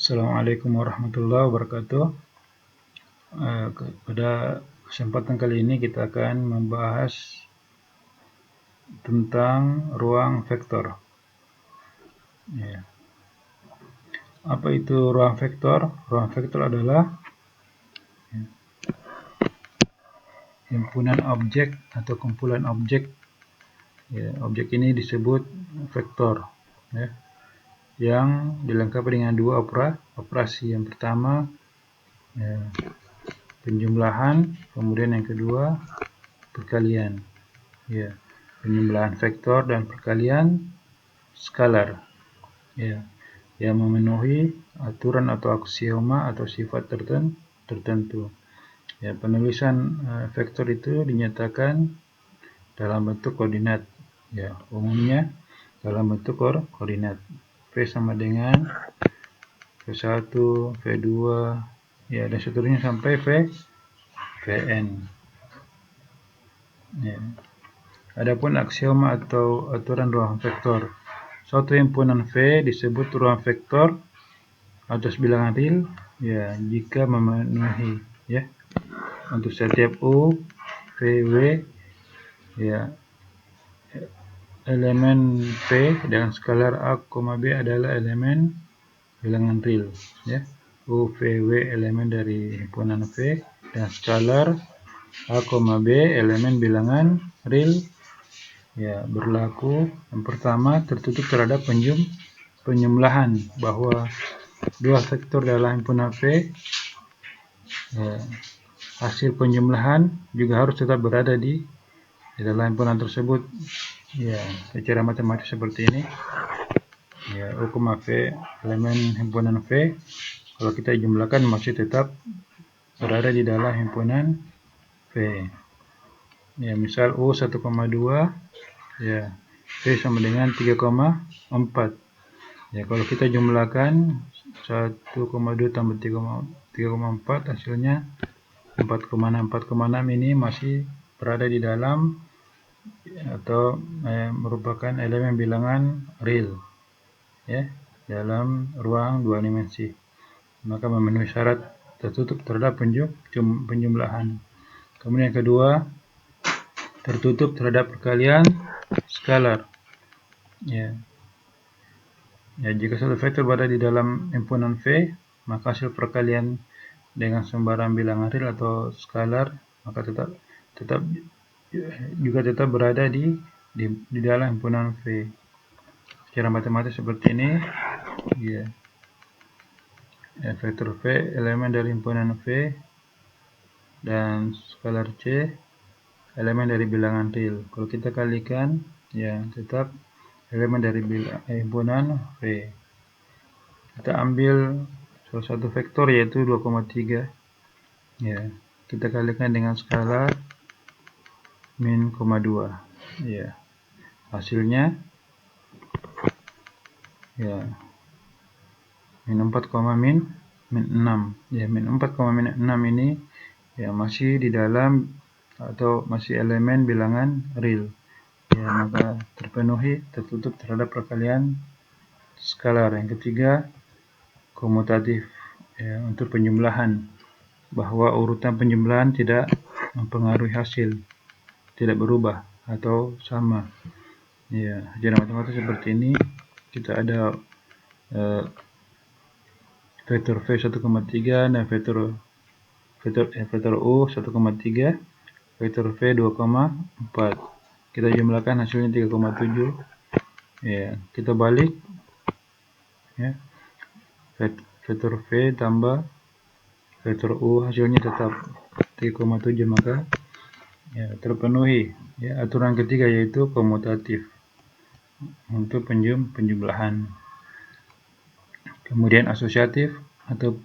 Assalamualaikum warahmatullahi wabarakatuh. Pada kesempatan kali ini kita akan membahas tentang ruang vektor. Apa itu ruang vektor? Ruang vektor adalah himpunan objek atau kumpulan objek. Objek ini disebut vektor, yang dilengkapi dengan dua operasi. Yang pertama penjumlahan, kemudian yang kedua perkalian. Penjumlahan vektor dan perkalian skalar, yang memenuhi aturan atau aksioma atau sifat tertentu. Penulisan vektor itu dinyatakan dalam bentuk koordinat, umumnya dalam bentuk koordinat V sama dengan V1, V2, dan seterusnya sampai Vn. Adapun aksioma atau aturan ruang vektor. Suatu himpunan V disebut ruang vektor atas bilangan real, jika memenuhi, untuk setiap U, V, W, elemen V dengan skalar A, B adalah elemen bilangan real, U, V, W elemen dari himpunan V dan skalar A, B elemen bilangan real, berlaku yang pertama tertutup terhadap penjumlahan, bahwa dua vektor dalam himpunan V, hasil penjumlahan juga harus tetap berada di dalam himpunan tersebut. Secara matematis seperti ini. U, V elemen himpunan V, kalau kita jumlahkan masih tetap berada di dalam himpunan V. Misal U 1,2, V sama dengan 3,4. Kalau kita jumlahkan 1,2 tambah 3,4 hasilnya 4,6. 4,6 ini masih berada di dalam atau merupakan elemen bilangan real, dalam ruang dua dimensi, maka memenuhi syarat tertutup terhadap penjumlahan. Kemudian yang kedua, tertutup terhadap perkalian skalar. Jika satu vektor berada di dalam himpunan V, maka hasil perkalian dengan sembarang bilangan real atau skalar maka tetap berada di dalam himpunan V. Secara matematis seperti ini. Vektor V elemen dari himpunan V dan skalar C elemen dari bilangan real. Kalau kita kalikan, tetap elemen dari himpunan V. Kita ambil salah satu vektor yaitu 2,3. Kita kalikan dengan skalar min, 2. Hasilnya min 4, min 6. Min 4, min 6 ini masih di dalam atau masih elemen bilangan real, maka terpenuhi, tertutup terhadap perkalian skalar. Yang ketiga, komutatif, untuk penjumlahan, bahwa urutan penjumlahan tidak mempengaruhi hasil, tidak berubah atau sama. Secara matematis seperti ini. Kita ada vektor V 1,3 dan vektor U 1,3, vektor V 2,4. Kita jumlahkan hasilnya 3,7. Kita balik, vektor V tambah vektor U hasilnya tetap 3,7, maka terpenuhi aturan ketiga yaitu komutatif untuk penjumlahan. Kemudian asosiatif atau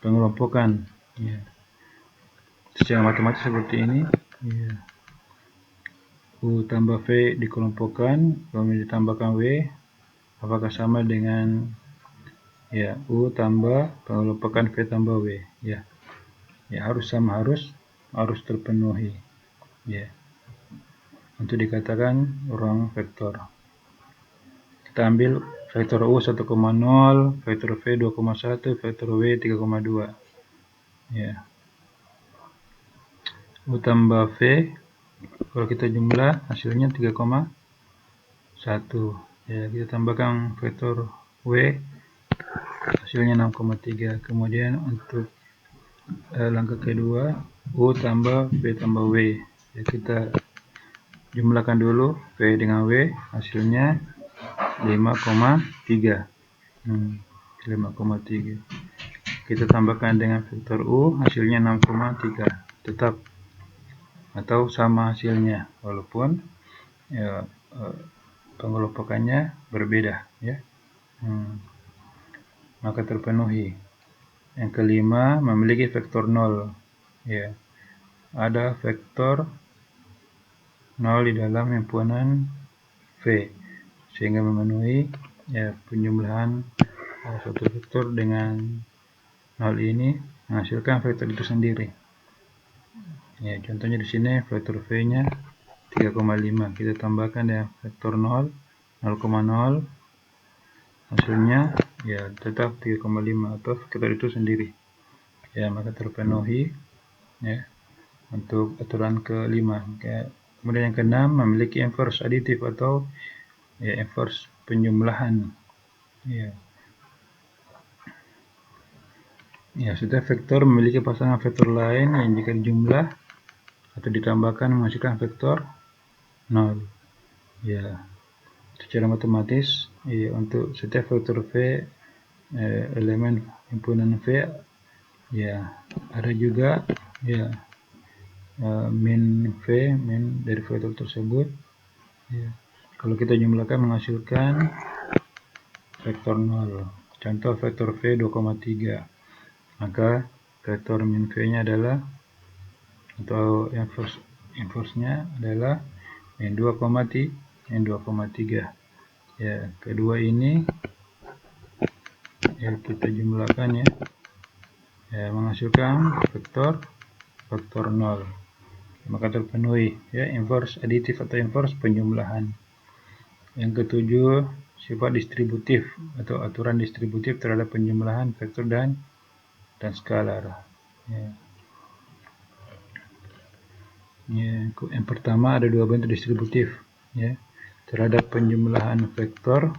pengelompokan, secara matematis seperti ini. U tambah V dikelompokkan, kemudian ditambahkan W, apakah sama dengan U tambah pengelompokan V tambah W. Harus sama, harus terpenuhi, untuk dikatakan ruang vektor. Kita ambil V vektor U 1,0, vektor V 2,1, vektor W 3,2. Ya. U tambah V, kalau kita jumlah hasilnya 3,1. Ya, kita tambahkan vektor W, hasilnya 6,3. Kemudian untuk langkah kedua, U tambah V tambah W. Ya, kita jumlahkan dulu V dengan W, hasilnya 5,3. 5,3. Kita tambahkan dengan vektor U, hasilnya 6,3. Tetap atau sama hasilnya, walaupun ya, pengelompokannya berbeda, ya. Maka terpenuhi. Yang kelima, memiliki vektor 0. Ya, ada vektor 0 di dalam himpunan V, sehingga memenuhi ya penjumlahan suatu vektor dengan 0 ini menghasilkan vektor itu sendiri. Ya, contohnya di sini vektor V-nya 3,5. Kita tambahkan dengan vektor 0, 0,0. Hasilnya ya tetap 3,5 atau vektor itu sendiri. Ya, maka terpenuhi ya untuk aturan kelima. Kemudian yang keenam, memiliki inverse aditif atau ya inverse penjumlahan. Ya. Ya, setiap vektor memiliki pasangan vektor lain yang jika dijumlah atau ditambahkan menghasilkan vektor 0. Ya, secara matematis ya, untuk setiap vektor V elemen himpunan V ya ada juga ya min V, min dari vektor tersebut ya. Kalau kita jumlahkan menghasilkan vektor 0. Contoh vektor V 2,3. Maka vektor min V nya adalah atau inverse-nya adalah min 2,3. Ya, kedua ini ya kita jumlahkan ya, menghasilkan vektor 0. Maka terpenuhi ya inverse aditif atau inverse penjumlahan. Yang ketujuh, sifat distributif atau aturan distributif terhadap penjumlahan vektor dan skalar. Ya. Ya, yang pertama ada dua bentuk distributif ya terhadap penjumlahan vektor.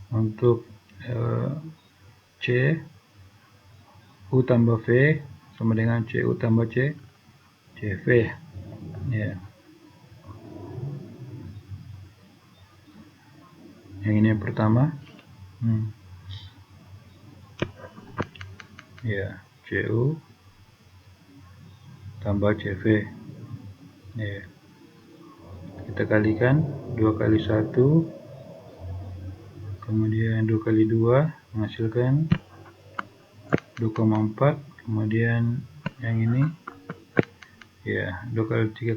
Untuk C U tambah V sama dengan C U tambah C CV ya. Yang ini yang pertama ya CU tambah CV ya. Kita kalikan 2 kali 1, kemudian 2 kali 2 menghasilkan 2,4. Kemudian yang ini ya 2 kali 3,4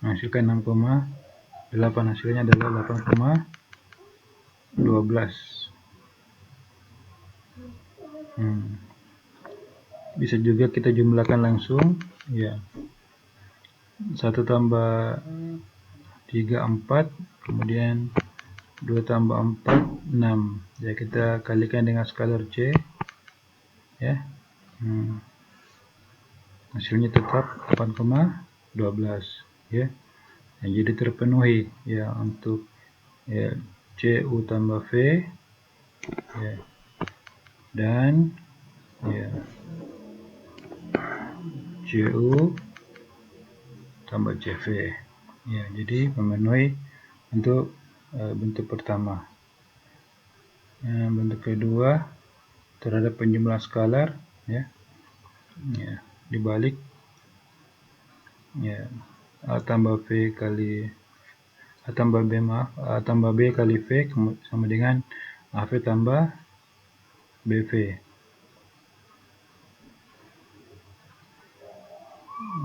menghasilkan 6,8. Hasilnya adalah 8,12. Bisa juga kita jumlahkan langsung ya. 1 tambah 3 4, kemudian 2 tambah 4 6. Ya, kita kalikan dengan skalar C ya. Hasilnya tetap 8,12 ya. Nah, jadi terpenuhi ya untuk ya CU tambah V ya, dan ya CU tambah CV ya. Jadi memenuhi untuk bentuk pertama. Bentuk kedua terhadap penjumlahan skalar ya, dibalik ya A tambah B kali A tambah B kali V sama dengan AV tambah BV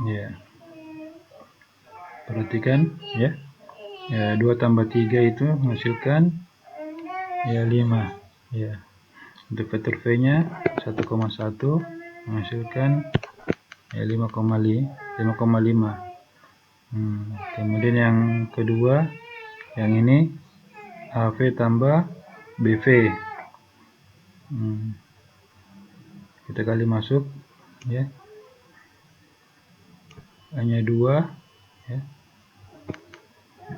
ya. Perhatikan ya, 2 tambah 3 itu menghasilkan ya 5 ya. Untuk vektor V nya 1,1 menghasilkan ya 5,5. Kemudian yang kedua, yang ini AV tambah BV. Kita kali masuk, ya, hanya 2, ya,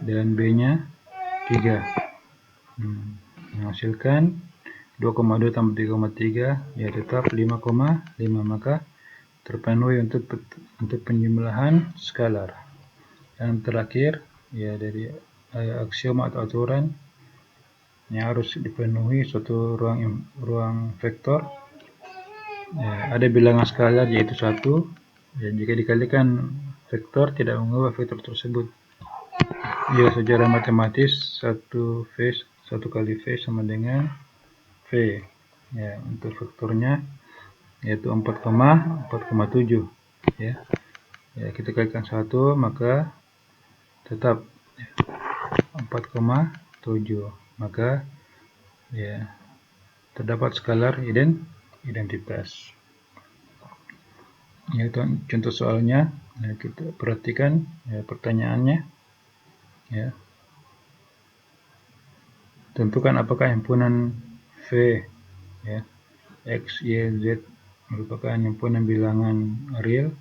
dan B-nya 3. Menghasilkan 2,2 tambah 3,3, ya tetap 5,5. Maka terpenuhi untuk penjumlahan skalar. Yang terakhir, ya, dari aksioma atau aturan yang harus dipenuhi suatu ruang vektor, ya, ada bilangan skalar yaitu 1. Ya, jika dikalikan vektor tidak mengubah vektor tersebut. Ya, secara matematis 1 kali V sama dengan V. Ya, untuk vektornya yaitu 4,7. Ya. Ya, kita kalikan 1, maka tetap 4,7. Maka, ya, terdapat skalar identitas. Ya, contoh soalnya, ya, kita perhatikan, ya, pertanyaannya, ya. Tentukan apakah himpunan V, ya, X, Y, Z merupakan himpunan bilangan real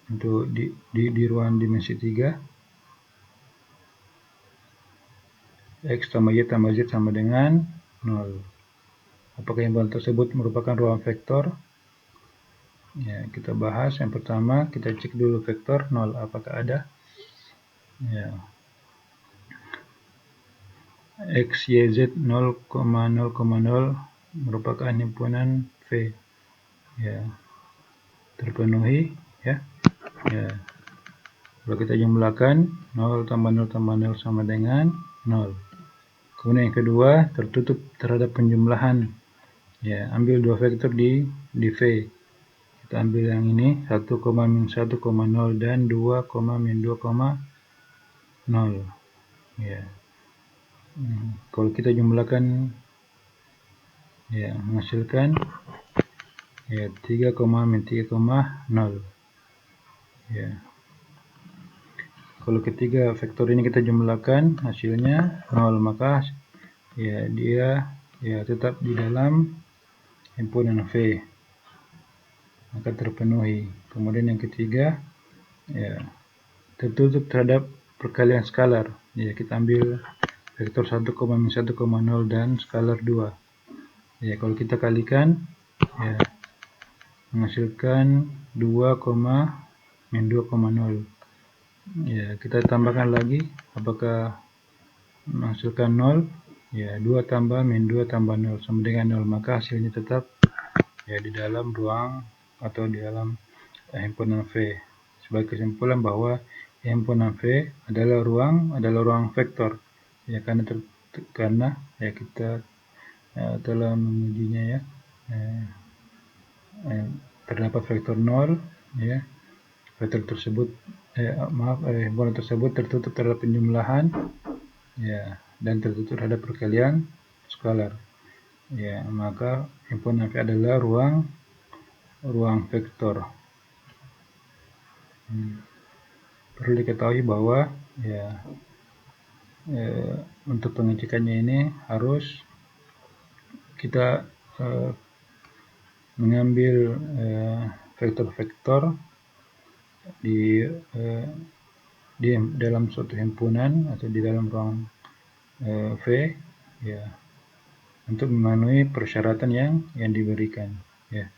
untuk di ruang dimensi 3. X tambah Y tambah Z sama dengan 0. Apakah himpunan tersebut merupakan ruang vektor? Ya, kita bahas. Yang pertama, kita cek dulu vektor 0 apakah ada. Ya. X, Y, Z 0,0,0 merupakan himpunan V. Ya, terpenuhi, ya. Ya. Kalau kita jumlahkan 0 tambah 0 tambah 0 sama dengan 0. Kemudian yang kedua, tertutup terhadap penjumlahan. Ya, ambil dua vektor di V. Kita ambil yang ini 1,-1,0 dan 2,-2,0. Ya. Kalau kita jumlahkan, ya, menghasilkan, ya, 3,-3,0. Ya. Kalau ketiga vektor ini kita jumlahkan, hasilnya 0, maka, ya, dia, ya, tetap di dalam himpunan V. Maka terpenuhi. Kemudian yang ketiga, ya, tertutup terhadap perkalian skalar. Ya, kita ambil vektor 1,-1,0 dan skalar 2. Ya, kalau kita kalikan, ya, menghasilkan 2,-2,0. Ya, kita tambahkan lagi, apakah menghasilkan 0? Ya, 2 tambah -2 tambah 0 sama dengan 0. Maka hasilnya tetap, ya, di dalam ruang atau di dalam himpunan V. Sebagai kesimpulan bahwa himpunan V adalah ruang vektor. Ya, karena ya kita telah mengujinya, ya. Terdapat vektor 0, ya. Vektor tersebut himpunan tersebut tertutup terhadap penjumlahan, ya, dan tertutup terhadap perkalian skalar. Ya, maka himpunan V adalah ruang vektor. Perlu diketahui bahwa, ya, untuk pengecekannya ini harus kita mengambil vektor-vektor di dalam suatu himpunan atau di dalam ruang V, ya, untuk memenuhi persyaratan yang diberikan, ya.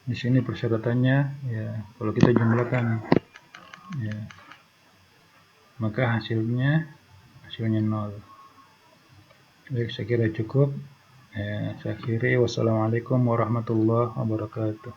Di sini persyaratannya, ya, kalau kita jumlahkan, ya, maka hasilnya 0. Baik, saya kira cukup. Saya akhiri. Wassalamualaikum warahmatullahi wabarakatuh.